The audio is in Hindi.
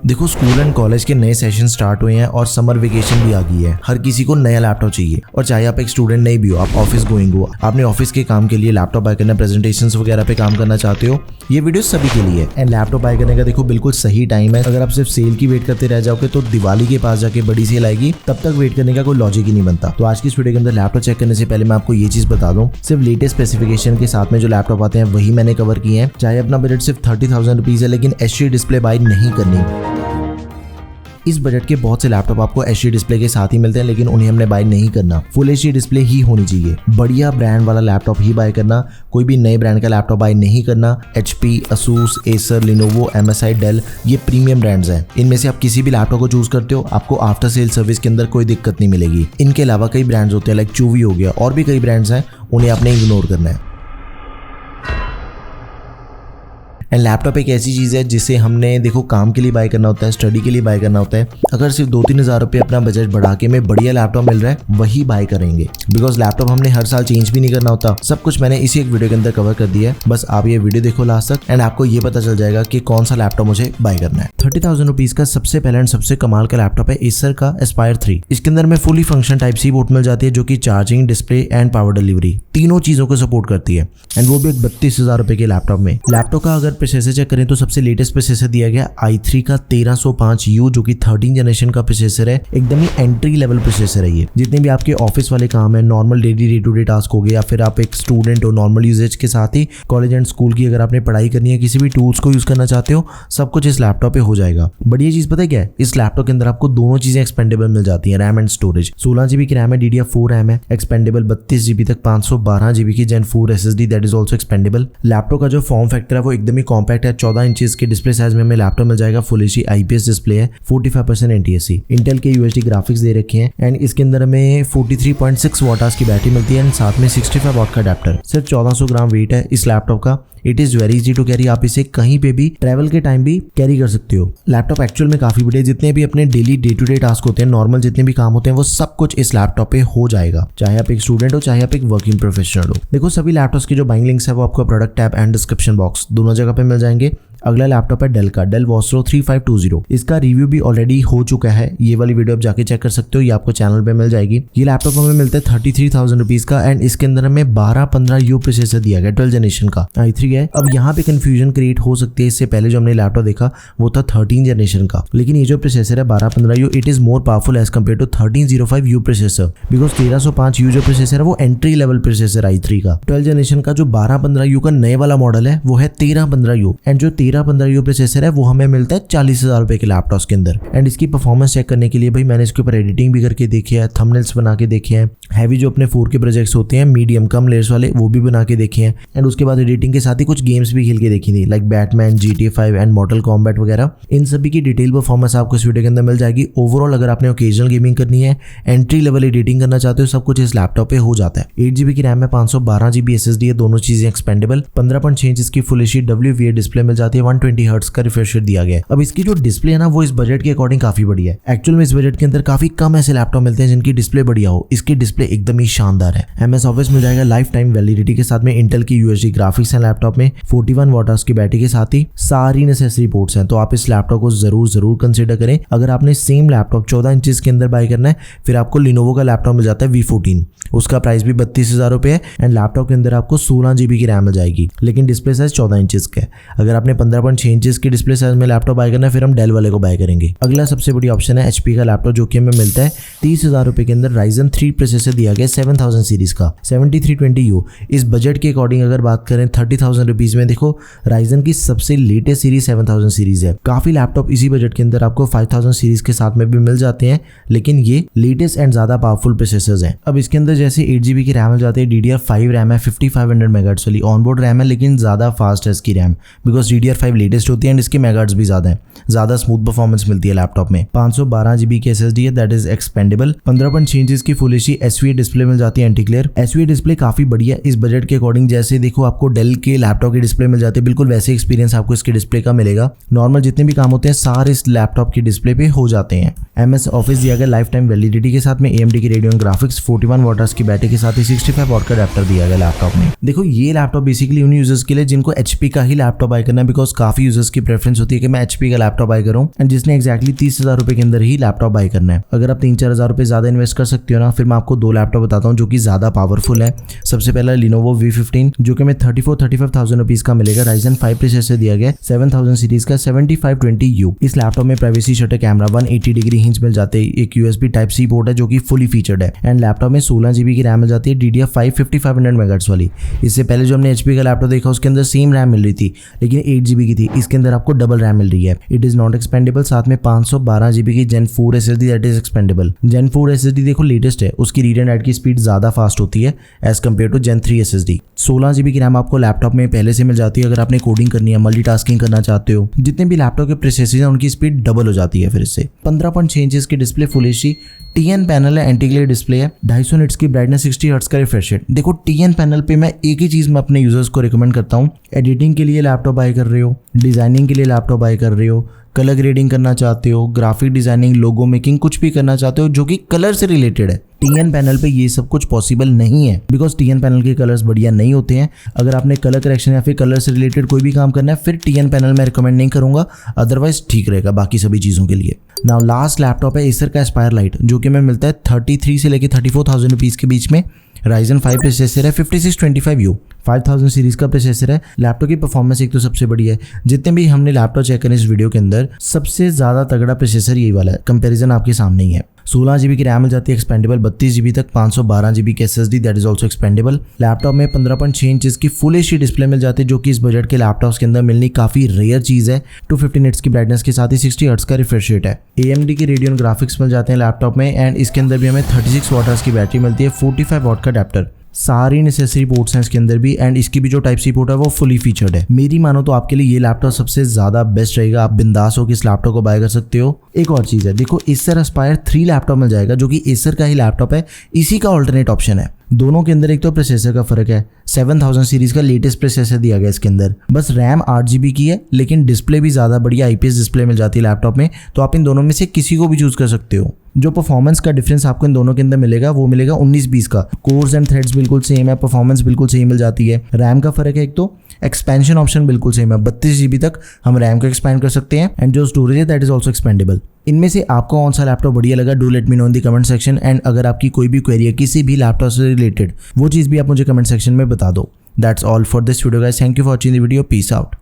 देखो स्कूल एंड कॉलेज के नए सेशन स्टार्ट हुए हैं और समर वेकेशन भी आ गई है। हर किसी को नया लैपटॉप चाहिए और चाहे आप एक स्टूडेंट नहीं भी हो, आप ऑफिस गोइंग हो, आपने ऑफिस के काम के लिए लैपटॉप बाय करना, प्रेजेंटेशंस वगैरह पे काम करना चाहते हो, ये वीडियो सभी के लिए है। एंड लैपटॉप बाय करने का देखो बिल्कुल सही टाइम है। अगर आप सिर्फ सेल की वेट करते रह जाओगे तो दिवाली के पास जाके बड़ी सेल आएगी, तब तक वेट करने का कोई लॉजिक ही नहीं बनता। तो आज की इस वीडियो के अंदर लैपटॉप चेक करने से पहले मैं आपको ये चीज बता दूं, सिर्फ लेटेस्ट स्पेसिफिकेशन के साथ में जो लैपटॉप आते हैं वही मैंने कवर किए हैं। चाहे अपना बजट सिर्फ 30,000 रुपीज है, लेकिन एचडी डिस्प्ले बाय नहीं करनी। इस बजट के बहुत से लैपटॉप आपको एचडी डिस्प्ले के साथ ही मिलते हैं, लेकिन उन्हें हमने बाय नहीं करना। फुल एचडी डिस्प्ले ही होनी चाहिए, बढ़िया ब्रांड वाला लैपटॉप ही बाय करना, कोई भी नए ब्रांड का लैपटॉप बाय नहीं करना। HP, Asus, Acer, Lenovo, MSI, Dell, ये प्रीमियम ब्रांड्स हैं। इनमें से आप किसी भी लैपटॉप को चूज करते हो, आपको आफ्टर सेल सर्विस के अंदर कोई दिक्कत नहीं मिलेगी। इनके अलावा कई ब्रांड्स होते हैं, लाइक चूवी हो गया, और भी कई ब्रांड्स हैं, उन्हें आपने इग्नोर करना है। एंड लैपटॉप एक ऐसी चीज़ है जिसे हमने देखो काम के लिए बाय करना होता है, स्टडी के लिए बाय करना होता है। अगर सिर्फ 2-3 हज़ार रुपये अपना बजट बढ़ा के में बढ़िया लैपटॉप मिल रहा है वही बाय करेंगे, बिकॉज लैपटॉप हमने हर साल चेंज भी नहीं करना होता। सब कुछ मैंने इसी एक वीडियो के अंदर कवर कर दिया है, बस आप ये वीडियो देखो लास्ट तक एंड आपको ये पता चल जाएगा कि कौन सा लैपटॉप मुझे बाय करना है। 30,000 रुपीज का सबसे पहला एंड सबसे कमाल का लैपटॉप है एसर का एस्पायर 3। इसके अंदर में fully function type C port मिल जाती है, जो कि charging, display and power delivery तीनों चीजों को सपोर्ट करती है, एंड वो भी एक 32,000 रुपए के लैपटॉप में। लैपटॉप का अगर प्रोसेसर चेक करें तो सबसे लेटेस्ट प्रोसेसर दिया गया i3 का 1305U, जो कि 13 जनरेशन का प्रोसेसर है। एकदम ही एंट्री लेवल प्रोसेसर है ये। जितने भी आपके ऑफिस वाले काम है, normal daily day to day task हो गए, या फिर आप एक स्टूडेंट हो, नॉर्मल यूजेज के साथ ही कॉलेज एंड स्कूल की अगर आपने पढ़ाई करनी है, किसी भी टूल्स को यूज करना चाहते हो, सब कुछ इस लैपटॉप पे हो जाएगा। बढ़िया चीज पता है क्या है, इस लैपटॉप के अंदर आपको दोनों चीजें एक्सपेंडेबल मिल जाती है, रैम एंड स्टोरेज। 16 GB की रैम है, DDR4 रैम है, एक्सपेंडेबल 32 GB तक, 512 GB की Gen 4 SSD that is also expendable. Laptop का जो फॉर्म फैक्टर है वो एकदम ही कॉम्पैक्ट है। 14 इंचेस के डिस्प्ले साइज में हमें लैपटॉप मिल जाएगा। फुल एचडी IPS डिस्प्ले है, 45% NTSC, इंटेल के UHD ग्राफिक्स दे रखे हैं, एंड इसके अंदर हमें 43.6 वॉट की बैटरी मिलती है, एंड साथ में 65 वॉट का अडेप्टर। सिर्फ 1400 ग्राम वेट है इस लैपटॉप का। It is very easy to carry, आप इसे कहीं पे भी ट्रैवल के टाइम भी कैरी कर सकते हो। लैपटॉप एक्चुअल में काफी बड़े, जितने भी अपने daily day to day task होते हैं, नॉर्मल जितने भी काम होते हैं, वो सब कुछ इस लैपटॉप पे हो जाएगा, चाहे आप एक स्टूडेंट हो, चाहे आप एक वर्किंग प्रोफेशनल हो। देखो सभी लैपटॉप्स की जो बाइंग लिंक्स है वो आपको product tab and description box दोनों जगह पे मिल जाएंगे। अगला लैपटॉप है डेल का, डेल वॉस्ट्रो 3520। इसका रिव्यू भी ऑलरेडी हो चुका है, ये वाली वीडियो आप जाके चेक कर सकते हो, ये आपको चैनल पे मिल जाएगी। ये लैपटॉप हमें मिलता है 33,000 रुपीज का, एंड इसके अंदर हमें 1215U प्रोसेसर दिया गया, 12 जनरेशन का i3 है। अब यहाँ पे कंफ्यूजन क्रिएट हो सकती है, इससे पहले जो हमने लैपटॉप देखा वो था 13 जनरेशन का, लेकिन ये जो प्रोसेसर है 1215U, it is more powerful as compare to 1305U processor, because 1305U जो प्रोसेसर है वो एंट्री लेवल प्रोसेसर i3 का। 12 जनरेशन का जो 1215U का नए वाला मॉडल है वो है 1315U, एंड जो 1315U प्रोसेसर है वो हमें मिलता है 40,000 रुपए के लैपटॉप के अंदर। एंड इसकी परफॉर्मेंस चेक करने के लिए भाई मैंने इसके ऊपर एडिटिंग भी करके देखी है, थंबनेल्स बना के देखे हैं, हैवी जो अपने 4K प्रोजेक्ट्स होते हैं, मीडियम कम लेयर्स वाले, वो भी बना के देखे हैं, एंड उसके बाद एडिटिंग के साथ ही कुछ गेम्स भी खेल के देखी थी, like Batman, GTA 5 and मॉर्टल combat वगैरह। इन सभी की डिटेल परफॉर्मेंस आपको इस वीडियो के अंदर मिल जाएगी। ओवरऑल अगर आपने ओकेजनल गेमिंग करनी है, एंट्री लेवल एडिटिंग करना चाहते हो, सब कुछ इस लैपटॉप पे हो जाता है। 8 GB की रैम है, 512 GB SSD है, दोनों चीजें एक्सपेंडेबल। 15.6 इंच की फुल एचडी WVA डिस्प्ले मिल जाती है, 120 हर्ट्ज का रिफ्रेश रेट दिया गया है। अब इसकी जो डिस्प्ले है ना वो इस बजट के अकॉर्डिंग काफी बढ़िया है। एक्चुअल में इस बजट के अंदर काफी कम ऐसे लैपटॉप मिलते हैं जिनकी डिस्प्ले बढ़िया हो। इसकी डिस्प्ले एकदम ही शानदार है। MS ऑफिस मिल जाएगा लाइफ टाइम वैलिडिटी के साथ में, इंटेल की UHD ग्राफिक्स है लैपटॉप में, 41 वॉट की बैटरी के साथ ही सारी नेसेसरी पोर्ट्स हैं। तो आप इस लैपटॉप को जरूर कंसिडर करें। अगर आपने सेम लैपटॉप 14 इंचेस के अंदर बाय करना है, फिर आपको लिनोवो का लैपटॉप मिल जाता है V14, उसका प्राइस भी 32,000 रुपए है, एंड लैपटॉप के अंदर आपको 16 GB की रैम मिल जाएगी, लेकिन डिस्प्ले साइज 14 इंचेस का है। अगर आपने 15.6 इंचेस की डिस्प्ले साइज में लैपटॉप बाय करना है, फिर हम डेल वाले को बाय करेंगे। अगला सबसे बड़ी ऑप्शन है HP का लैपटॉप, जो कि हमें मिलता है 30,000 रुपए के अंदर। Ryzen 3 प्रोसेसर दिया गया 7000 सीरीज का, 7320U। इस बजट के अकॉर्डिंग अगर बात करें 30,000 रुपीज में, देखो Ryzen की सबसे लेटेस्ट सीरीज 7000 सीरीज है। काफी लैपटॉप इसी बजट के अंदर आपको 5000 सीरीज के साथ में भी मिल जाते हैं, लेकिन ये लेटेस्ट एंड ज्यादा पावरफुल प्रोसेसर्स हैं। अब इसके अंदर जैसे 8 GB की रैम मिल जाती है, DDR5 रैम है, 5500 मेगाहर्ट्ज वाली ऑनबोर्ड रैम है, लेकिन ज्यादा फास्ट है इसकी रैम, बिकॉज DDR5 लेटेस्ट होती है एंड इसके मेगाहर्ट्ज भी ज्यादा है, ज्यादा स्मूथ परफॉर्मेंस मिलती है लैपटॉप में। 512 GB की SSD है, दैट इज एक्सपेंडेबल। 15.6 इंच की फुल एचडी SVA डिस्प्ले मिल जाती है, एंटी ग्लेयर। SVA डिस्प्ले काफी बढ़िया इस बजट के अकॉर्डिंग। जैसे देखो आपको डेल के लैपटॉप की डिस्प्ले मिल जाती है, बिल्कुल वैसे एक्सपीरियंस आपको इसके डिस्प्ले का मिलेगा। नॉर्मल जितने भी काम होते हैं सारे इस लैपटॉप की डिस्प्ले पे हो जाते हैं। MS ऑफिस दिया गया लाइफ टाइम वैलिडिटी के साथ में, AMD की रेडियन ग्राफिक्स, 41 वॉट की बैटरी के साथ ही 65 वॉट का अडेप्टर दिया गया लैपटॉप में। देखो ये लैपटॉप बेसिकली उन यूजर्स के लिए जिनको HP का ही लैपटॉप बाय करना है, बिकॉज काफी यूजर्स की प्रेफरेंस होती है कि मैं HP का लैपटॉप बाय करूँ एंड जिसने एक्जैक्टली 30,000 रुपए के अंदर ही लैपटॉप बाय करना है। अगर आप 3-4 हज़ार रुपए ज्यादा इन्वेस्ट कर सकते हो ना, फिर मैं आपको 2 लैपटॉप बताता हूँ जो कि ज्यादा पावरफुल है। सबसे पहला Lenovo V15 जो कि हमें 35,000 रुपीज का मिलेगा। Ryzen 5 प्रोसेसर दिया गया 7000 सीरीज का 7520U। इस लैपटॉप में privacy shutter camera 180 degree hinge मिल जाते हैं, एक USB Type-C पोर्ट है जो कि फुली फीचर्ड है एंड लैपटॉप में 16 GB की रैम मिल जाती है DDR5 5500 MHz वाली। इससे पहले जो हमने HP का लैपटॉप देखा उसके अंदर सेम रैम मिल रही थी लेकिन 8 GB की थी, इसके अंदर आपको डबल रैम मिल रही है। It is not expandable. साथ में 512 GB की Gen 4 SSD that is expandable. Gen 4 SSD देखो लेटेस्ट है, उसकी रीड एंड राइट की स्पीड ज्यादा फास्ट होती है as compare to Gen 3 SSD। 16 GB की रैम आपको लैपटॉप में पहले से मिल जाती है। अगर आपने कोडिंग करनी है, मल्टीटास्किंग करना चाहते हो, जितने भी लैपटॉप के प्रोसेसर हैं उनकी स्पीड डबल हो जाती है। फिर इससे 15.6 इंचेस की display full HD TN panel है, एंटी ग्लेयर डिस्प्ले है, 250 निट्स की ब्राइटनेस, 60 हर्ट्ज का रिफ्रेश रेट। देखो TN पैनल पे मैं एक ही चीज मैं अपने यूजर्स को रिकमेंड करता हूँ, एडिटिंग के लिए लैपटॉप बाय कर रहे हो, डिजाइनिंग के लिए लैपटॉप बाय कर रहे हो, कलर ग्रेडिंग करना चाहते हो, ग्राफिक डिजाइनिंग, लोगो मेकिंग, कुछ भी करना चाहते हो जो कि कलर से रिलेटेड है, TN पैनल पे ये सब कुछ पॉसिबल नहीं है बिकॉज TN पैनल के कलर्स बढ़िया नहीं होते हैं। अगर आपने कलर करेक्शन या फिर कलर से रिलेटेड कोई भी काम करना है फिर TN पैनल मैं रिकमेंड नहीं करूंगा, अदरवाइज ठीक रहेगा बाकी सभी चीज़ों के लिए। नाउ लास्ट लैपटॉप है एसर का एस्पायर लाइट जो कि हमें मिलता है 33 से लेकर 34,000 रुपीज़ के बीच में। Ryzen 5 प्रोसेसर है, 5625U 5000 सीरीज का प्रोसेसर है। लैपटॉप की परफॉर्मेंस एक तो सबसे बड़ी है, जितने भी हमने लैपटॉप चेक करे इस वीडियो के अंदर सबसे ज़्यादा तगड़ा प्रोसेसर यही वाला है, कंपैरिजन आपके सामने ही है। 16 GB की रैम मिल जाती है एक्सपेंडेबल, 32 GB तक, 512 GB की SSD that is also expendable. Laptop में 15.6 इंचेस की फुल HD डिस्प्ले मिल जाती है जो कि इस बजट के लैपटॉप्स के अंदर मिलनी काफ़ी रेयर चीज़ है। 250 निट्स की ब्राइटनेस के साथ ही 60 हर्ट्ज का रिफ्रेश रेट है। AMD की रेडियन ग्राफिक्स मिल जाते हैं लैपटॉप में एंड इसके अंदर भी हमें 36 वाट की बैटरी मिलती है, 45 वाट का अडैप्टर, सारी नेसेसरी पोर्ट्स हैं इसके अंदर भी एंड इसकी भी जो Type-C पोर्ट है वो फुली फीचर्ड है। मेरी मानो तो आपके लिए ये लैपटॉप सबसे ज़्यादा बेस्ट रहेगा, आप बिंदास हो कि इस लैपटॉप को बाय कर सकते हो। एक और चीज़ है, देखो Acer Aspire 3 लैपटॉप मिल जाएगा जो कि Acer का ही लैपटॉप है, इसी का ऑल्टरनेट ऑप्शन है। दोनों के अंदर एक तो प्रोसेसर का फर्क है, 7000 सीरीज का लेटेस्ट प्रोसेसर दिया गया इसके अंदर, बस रैम 8 GB की है लेकिन डिस्प्ले भी ज़्यादा बढ़िया IPS डिस्प्ले मिल जाती है लैपटॉप में, तो आप इन दोनों में से किसी को भी चूज़ कर सकते हो। जो परफॉर्मेंस का डिफरेंस आपको इन दोनों के अंदर मिलेगा वो मिलेगा 19-20 का। कोर्स एंड थ्रेड्स बिल्कुल सेम है, परफॉर्मेंस बिल्कुल सेम मिल जाती है। रैम का फर्क है एक तो, एक्सपेंशन ऑप्शन बिल्कुल सेम है, 32 GB तक हम रैम को एक्सपेंड कर सकते हैं एंड जो स्टोरेज है दैट इज ऑल्सो एक्सपेंडेबल। इनमें से आपको कौन सा लैपटॉप बढ़िया लगा, do let me know in the comment section and अगर आपकी कोई भी क्वेरी है किसी भी लैपटॉप से रिलेटेड वो चीज़ भी आप मुझे कमेंट सेक्शन में बता दो। That's all for this video guys, thank you for watching the video, peace out.